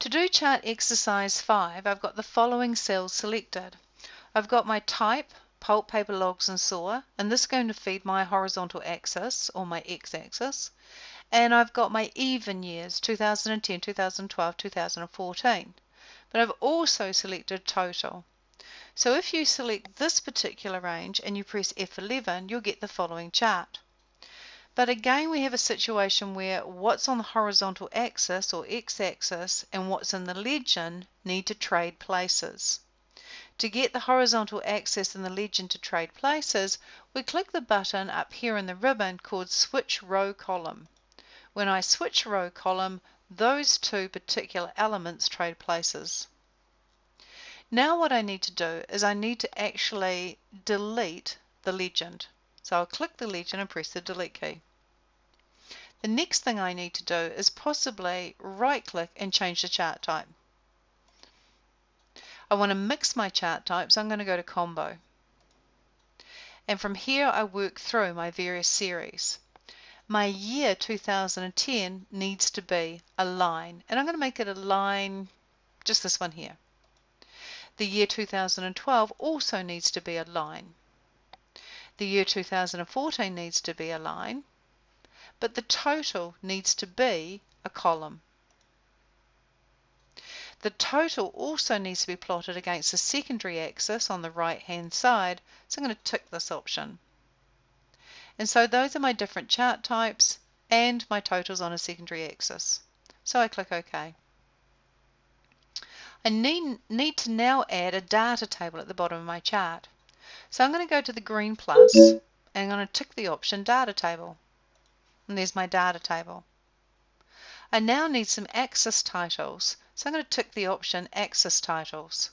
To do chart exercise 5, I've got the following cells selected. I've got my type, pulp, paper, logs and saw, and this is going to feed my horizontal axis or my x-axis. And I've got my even years, 2010, 2012, 2014. But I've also selected total. So if you select this particular range and you press F11, you'll get the following chart. But again, we have a situation where what's on the horizontal axis or x-axis and what's in the legend need to trade places. To get the horizontal axis and the legend to trade places, we click the button up here in the ribbon called Switch Row Column. When I switch row column, those two particular elements trade places. Now what I need to do is I need to actually delete the legend. So I'll click the legend and press the delete key. The next thing I need to do is possibly right click and change the chart type. I want to mix my chart types, so I'm going to go to combo. And from here I work through my various series. My year 2010 needs to be a line, and I'm going to make it a line, just this one here. The year 2012 also needs to be a line. The year 2014 needs to be a line, but the total needs to be a column. The total also needs to be plotted against the secondary axis on the right hand side, so I'm going to tick this option. And so those are my different chart types and my totals on a secondary axis. So I click OK. I need to now add a data table at the bottom of my chart. So I'm going to go to the green plus and I'm going to tick the option Data Table. And there's my data table. I now need some axis titles, so I'm going to tick the option Axis Titles.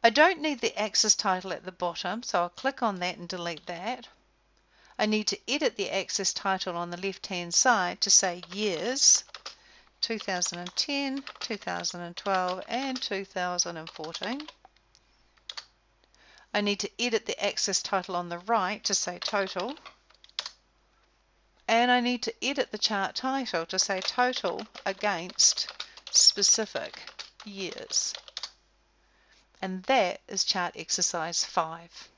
I don't need the axis title at the bottom, so I'll click on that and delete that. I need to edit the axis title on the left hand side to say years 2010, 2012 and 2014. I need to edit the axis title on the right to say total. And I need to edit the chart title to say total against specific years. And that is chart exercise 5.